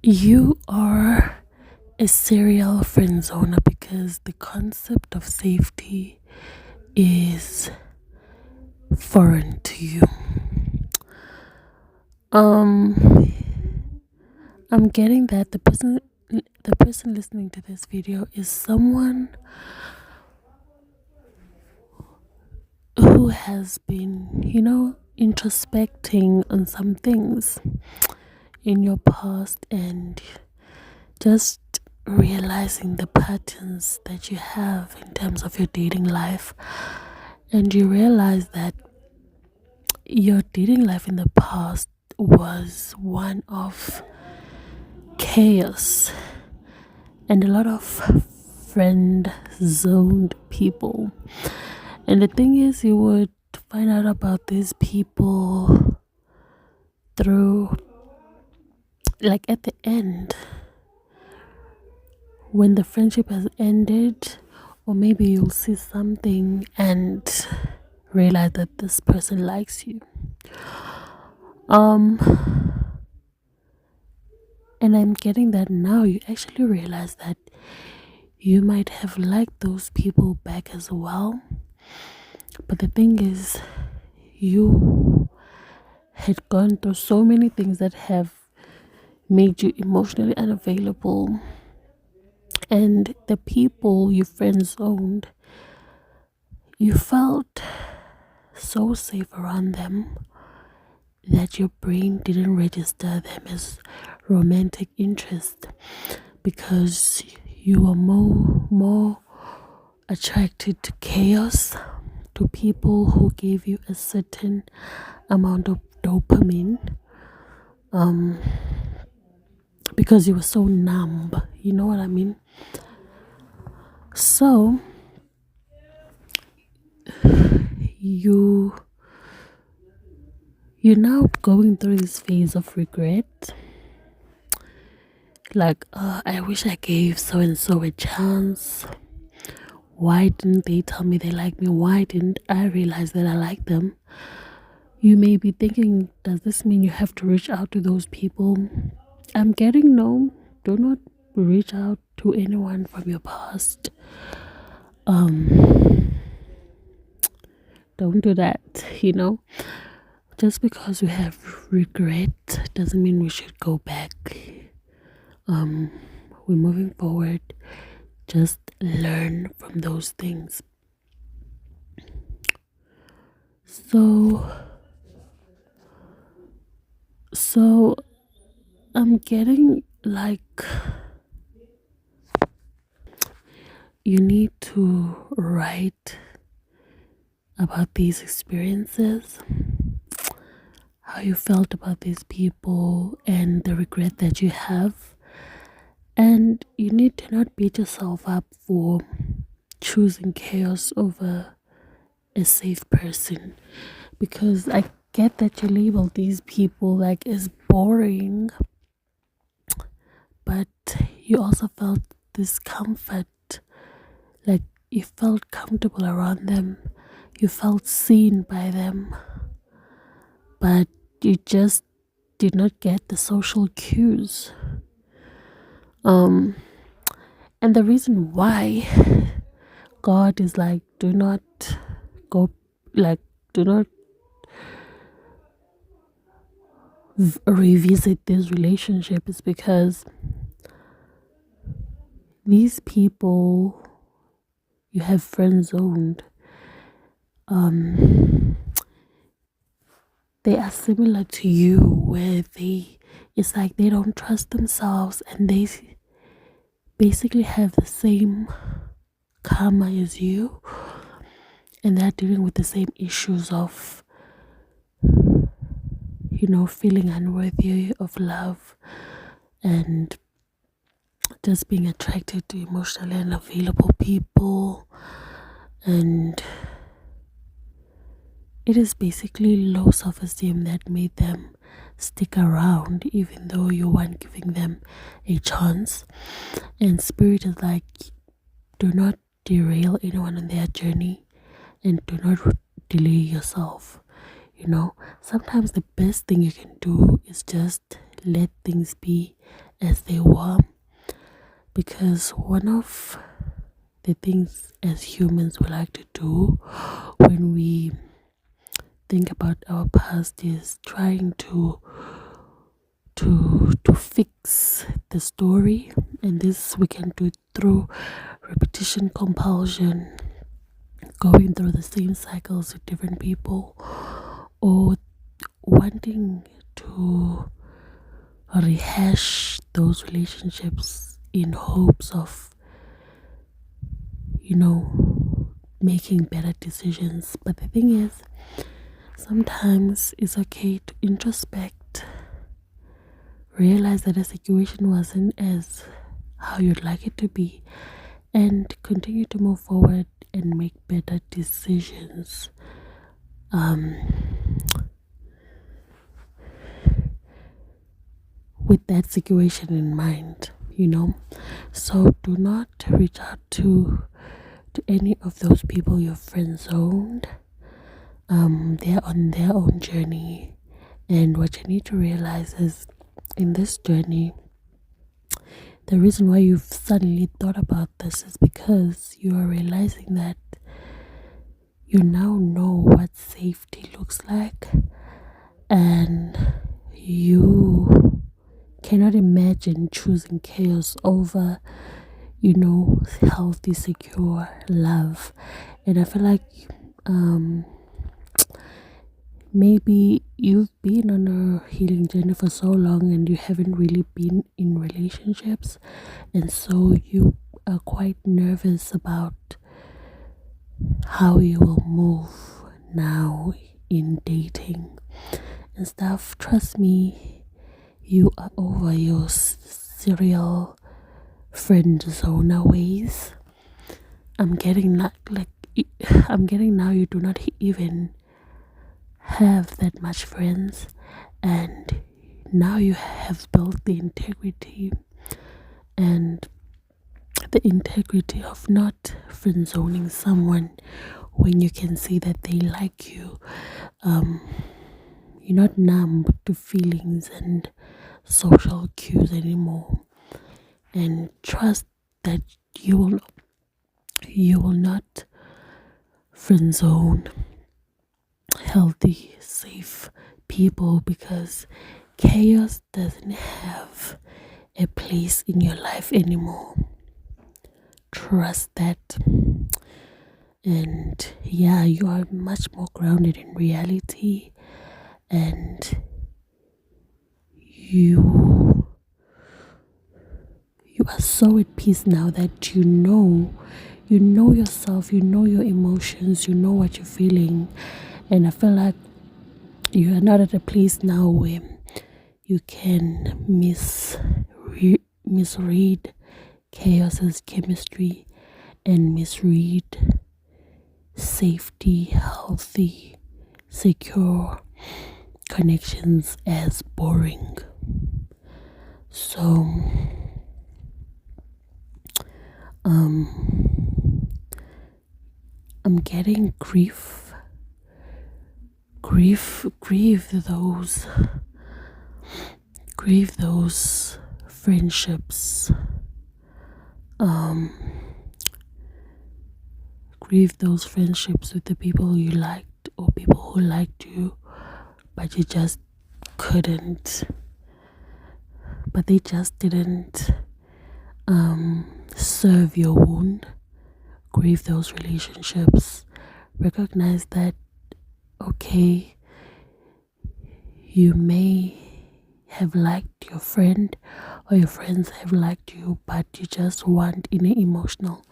You are a serial friend zoner because the concept of safety is foreign to you. Um, I'm getting that the person listening to this video is someone who has been, introspecting on some things in your past and just realizing the patterns that you have in terms of your dating life, and you realize that your dating life in the past was one of chaos and a lot of friend zoned people. And the thing is, you would find out about these people through, like, at the end, when the friendship has ended, or maybe you'll see something and realize that this person likes you. Um, and I'm getting that now you actually realize that you might have liked those people back as well. But the thing is, you had gone through so many things that have made you emotionally unavailable. And the people you friend zoned, you felt so safe around them that your brain didn't register them as romantic interest because you were more attracted to chaos, to people who gave you a certain amount of dopamine, because you were so numb. You know what I mean? So you're now going through this phase of regret, like, I wish I gave so and so a chance. Why didn't they tell me they like me? Why didn't I realize that I like them? You may be thinking, does this mean you have to reach out to those people? I'm getting no. Do not reach out to anyone from your past. Don't do that, Just because we have regret doesn't mean we should go back. We're moving forward. Just learn from those things. So I'm getting like you need to write about these experiences, how you felt about these people, and the regret that you have. And you need to not beat yourself up for choosing chaos over a safe person, because I get that you label these people like as boring, but you also felt discomfort, like you felt comfortable around them, you felt seen by them, but you just did not get the social cues. And the reason why God is like, do not go, like, do not revisit this relationship is because these people you have friend zoned, they are similar to you, where it's like they don't trust themselves, and they basically have the same karma as you, and they're dealing with the same issues of feeling unworthy of love and just being attracted to emotionally unavailable people. And it is basically low self-esteem that made them stick around even though you weren't giving them a chance. And spirit is like, do not derail anyone on their journey, and do not delay yourself. Sometimes the best thing you can do is just let things be as they were. Because one of the things as humans we like to do when we think about our past is trying to fix the story, and this we can do through repetition compulsion, going through the same cycles with different people, or wanting to rehash those relationships in hopes of making better decisions. But the thing is, sometimes it's okay to introspect, realize that a situation wasn't as how you'd like it to be, and continue to move forward and make better decisions. With that situation in mind, so do not reach out to any of those people you're friend zoned. They're on their own journey, and what you need to realize is, in this journey, the reason why you've suddenly thought about this is because you are realizing that you now know what safety looks like, and you cannot imagine choosing chaos over healthy, secure love. And I feel like maybe you've been on a healing journey for so long and you haven't really been in relationships, and so you are quite nervous about how you will move now in dating and stuff. Trust me, you are over your serial friend zoner ways. I'm getting now you do not even have that much friends, and now you have built the integrity of not friend zoning someone when you can see that they like you. You're not numb to feelings and social cues anymore, and trust that you will not friend zone healthy, safe people, because chaos doesn't have a place in your life anymore. Trust that. And yeah, you are much more grounded in reality, and you are so at peace now that you know yourself, you know your emotions, you know what you're feeling. And I feel like you are not at a place now where you can misread chaos as chemistry and misread safety, healthy, secure connections as boring. So I'm getting grieve those friendships, grieve those friendships with the people you liked or people who liked you, but you just couldn't, but they just didn't serve your wound. Grieve those relationships. Recognize that, okay, you may have liked your friend or your friends have liked you, but you just want in an emotional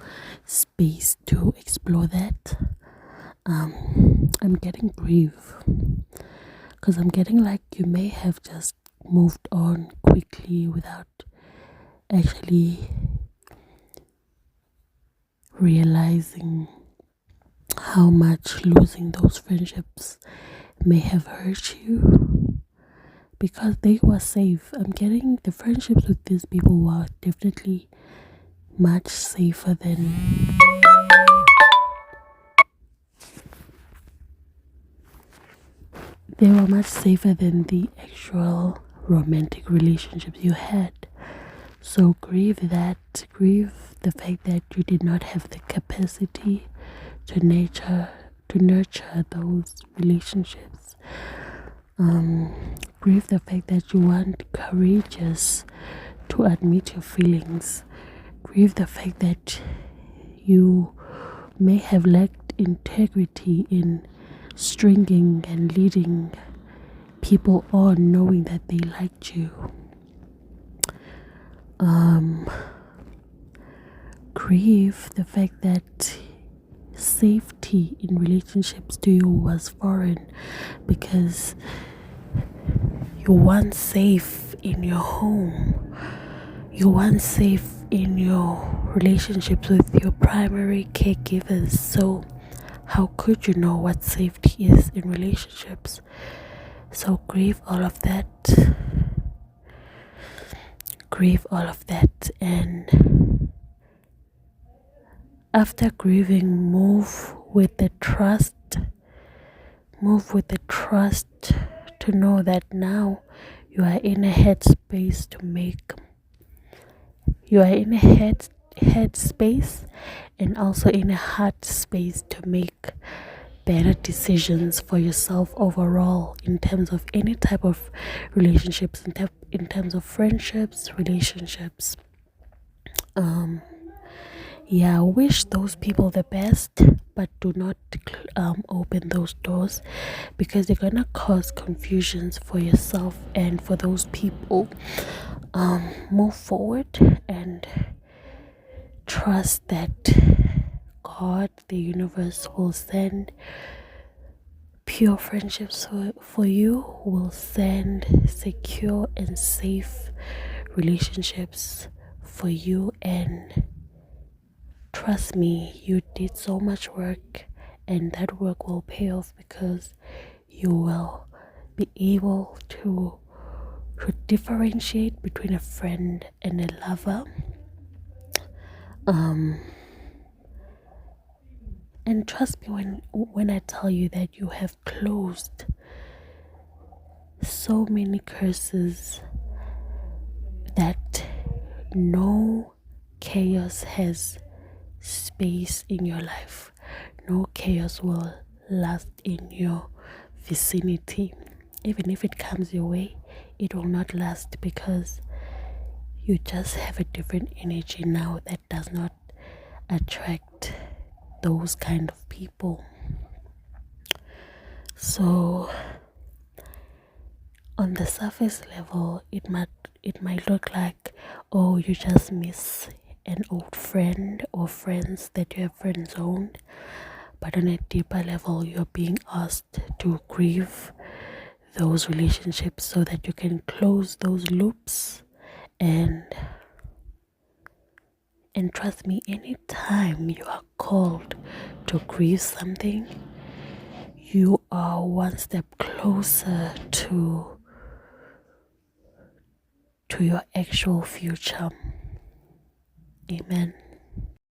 space to explore that. I'm getting grief because I'm getting like you may have just moved on quickly without actually realizing how much losing those friendships may have hurt you, because they were safe. I'm getting the friendships with these people were definitely much safer than the actual romantic relationships you had. So grieve that. Grieve the fact that you did not have the capacity to nurture those relationships. Grieve the fact that you weren't courageous to admit your feelings. Grieve the fact that you may have lacked integrity in stringing and leading people on knowing that they liked you. Grieve the fact that safety in relationships to you was foreign, because you weren't safe in your home. You weren't safe in your relationships with your primary caregivers. So how could you know what safety is in relationships? So grieve all of that. Grieve all of that, and after grieving, move with the trust. Move with the trust to know that now you are in a headspace to make. You are in a head space and also in a heart space to make better decisions for yourself overall, in terms of any type of relationships, in terms of friendships, relationships. Yeah, wish those people the best, but do not open those doors, because they're gonna cause confusions for yourself and for those people. Move forward and trust that God, the universe, will send pure friendships for you, will send secure and safe relationships for you. And trust me, you did so much work, and that work will pay off, because you will be able to differentiate between a friend and a lover. And trust me when I tell you that you have closed so many curses that no chaos has space in your life. No chaos will last in your vicinity. Even if it comes your way, it will not last, because you just have a different energy now that does not attract those kind of people. So on the surface level, it might look like, oh, you just miss an old friend or friends that you have friend zoned. But on a deeper level, you're being asked to grieve those relationships so that you can close those loops. And trust me, anytime you are called to grieve something, you are one step closer to your actual future. Amen.